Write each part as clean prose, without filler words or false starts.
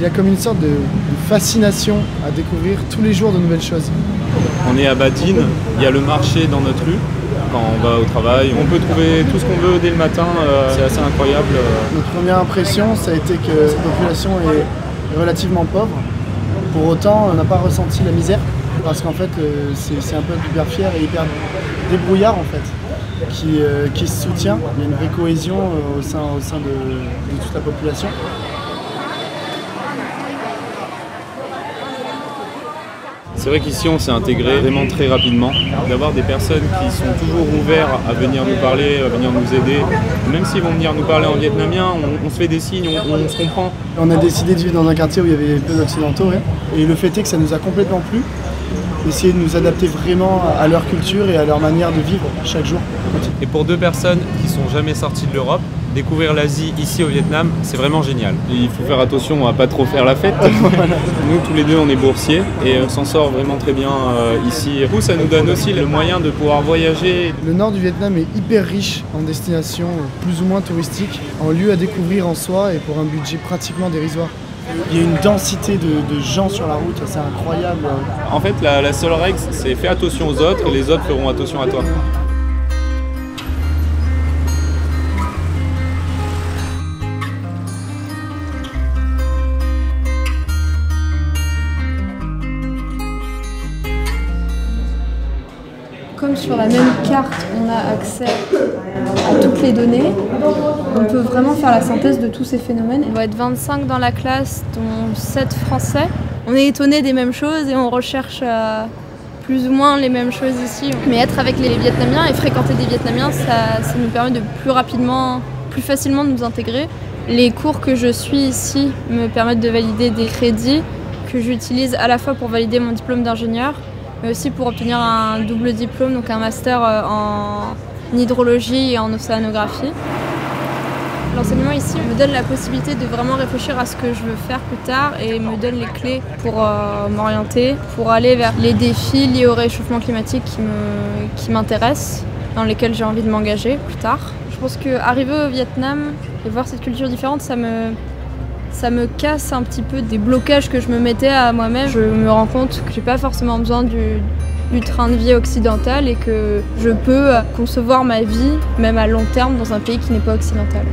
Il y a comme une sorte de fascination à découvrir tous les jours de nouvelles choses. On est à Badine, il y a le marché dans notre rue. Quand on va au travail, on peut trouver tout ce qu'on veut dès le matin, c'est assez incroyable. Notre première impression, ça a été que cette population est relativement pauvre. Pour autant, on n'a pas ressenti la misère, parce qu'en fait, c'est un peuple hyper fier et hyper débrouillard en fait, qui se soutient. Il y a une vraie cohésion au sein de toute la population. C'est vrai qu'ici on s'est intégré vraiment très rapidement. D'avoir des personnes qui sont toujours ouvertes à venir nous parler, à venir nous aider. Même s'ils vont venir nous parler en vietnamien, on se fait des signes, on se comprend. On a décidé de vivre dans un quartier où il y avait peu d'occidentaux. Ouais. Et le fait est que ça nous a complètement plu. Essayer de nous adapter vraiment à leur culture et à leur manière de vivre chaque jour. Et pour deux personnes qui sont jamais sorties de l'Europe, découvrir l'Asie ici au Vietnam, c'est vraiment génial. Il faut faire attention à pas trop faire la fête. Nous, tous les deux, on est boursiers et on s'en sort vraiment très bien ici. Du coup, ça nous donne aussi le moyen de pouvoir voyager. Le nord du Vietnam est hyper riche en destinations plus ou moins touristiques, en lieux à découvrir en soi et pour un budget pratiquement dérisoire. Il y a une densité de gens sur la route, c'est incroyable. En fait, la seule règle, c'est fais attention aux autres et les autres feront attention à toi. Comme sur la même carte, on a accès à toutes les données, on peut vraiment faire la synthèse de tous ces phénomènes. On va être 25 dans la classe, dont 7 français. On est étonnés des mêmes choses et on recherche plus ou moins les mêmes choses ici. Mais être avec les Vietnamiens et fréquenter des Vietnamiens, ça nous permet de plus facilement de nous intégrer. Les cours que je suis ici me permettent de valider des crédits que j'utilise à la fois pour valider mon diplôme d'ingénieur, mais aussi pour obtenir un double diplôme, donc un master en hydrologie et en océanographie. L'enseignement ici me donne la possibilité de vraiment réfléchir à ce que je veux faire plus tard et me donne les clés pour m'orienter, pour aller vers les défis liés au réchauffement climatique qui m'intéressent, dans lesquels j'ai envie de m'engager plus tard. Je pense qu'arriver au Vietnam et voir cette culture différente, ça me casse un petit peu des blocages que je me mettais à moi-même. Je me rends compte que j'ai pas forcément besoin du train de vie occidental et que je peux concevoir ma vie, même à long terme, dans un pays qui n'est pas occidental.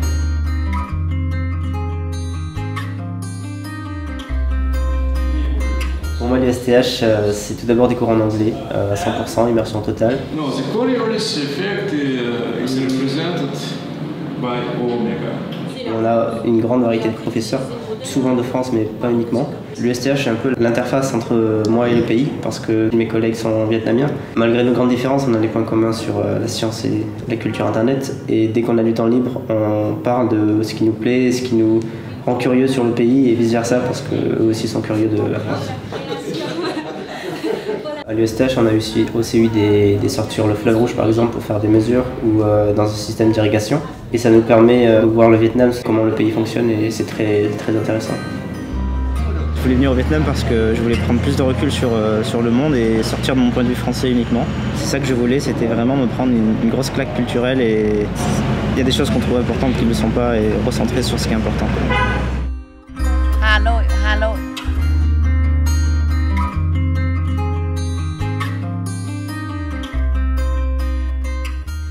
Pour moi, l'USTH, c'est tout d'abord des cours en anglais, à 100%, immersion totale. No, the Coriolis effect is represented by omega. On a une grande variété de professeurs, souvent de France, mais pas uniquement. L'USTH est un peu l'interface entre moi et le pays, parce que mes collègues sont vietnamiens. Malgré nos grandes différences, on a des points communs sur la science et la culture internet. Et dès qu'on a du temps libre, on parle de ce qui nous plaît, ce qui nous rend curieux sur le pays et vice-versa, parce qu'eux aussi sont curieux de la France. À l'USTH, on a aussi eu des sorties sur le fleuve Rouge, par exemple, pour faire des mesures, ou dans un système d'irrigation. Et ça nous permet de voir le Vietnam, comment le pays fonctionne, et c'est très, très intéressant. Je voulais venir au Vietnam parce que je voulais prendre plus de recul sur le monde et sortir de mon point de vue français uniquement. C'est ça que je voulais, c'était vraiment me prendre une grosse claque culturelle, et il y a des choses qu'on trouve importantes qui ne le sont pas, et recentrer sur ce qui est important. Hanoi, Hanoi.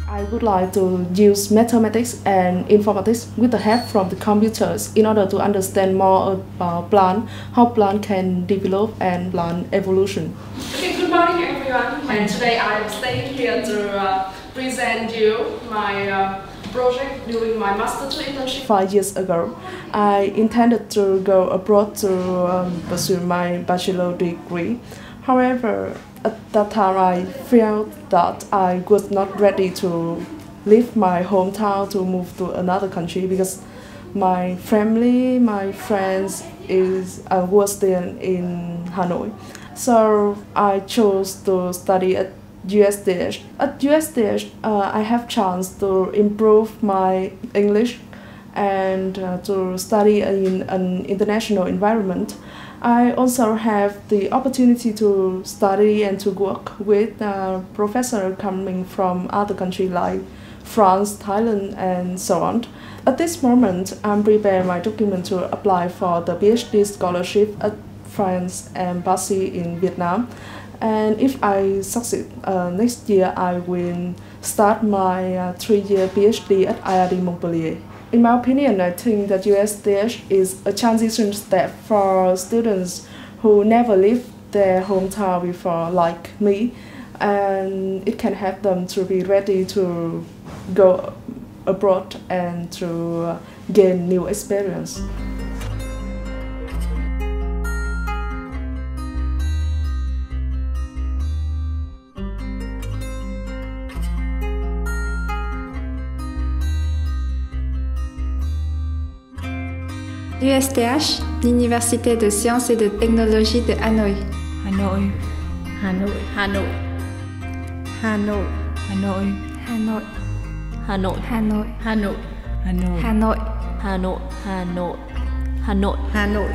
I would like to use mathematics and informatics with the help from the computers in order to understand more about plant, how plant can develop and plant evolution. Okay, good morning everyone, and today I am staying here to present you my project during my Master 2 internship. 5 years ago, I intended to go abroad to pursue my bachelor degree. However, at that time I felt that I was not ready to leave my hometown to move to another country because my family, my friends were still in Hanoi. So I chose to study at USTH. At USTH, I have chance to improve my English and to study in an international environment. I also have the opportunity to study and to work with professors coming from other countries like France, Thailand, and so on. At this moment, I'm preparing my document to apply for the PhD scholarship at France Embassy in Vietnam. And if I succeed next year, I will start my 3-year PhD at IIT Montpellier. In my opinion, I think that USTH is a transition step for students who never left their hometown before, like me, and it can help them to be ready to go abroad and to gain new experience. USTH, l'Université de sciences et de technologie de Hanoï. Hanoi. Hanoi. Hanoi. Hanoi. Hanoi. Hanoi. Hanoi. Hanoi. Hanoi. Hanoi. Hanoi. Hanoi. Hanoi. Hanoi. Hanoi.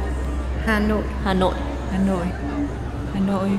Hanoi. Hanoi. Hanoi. Hanoi.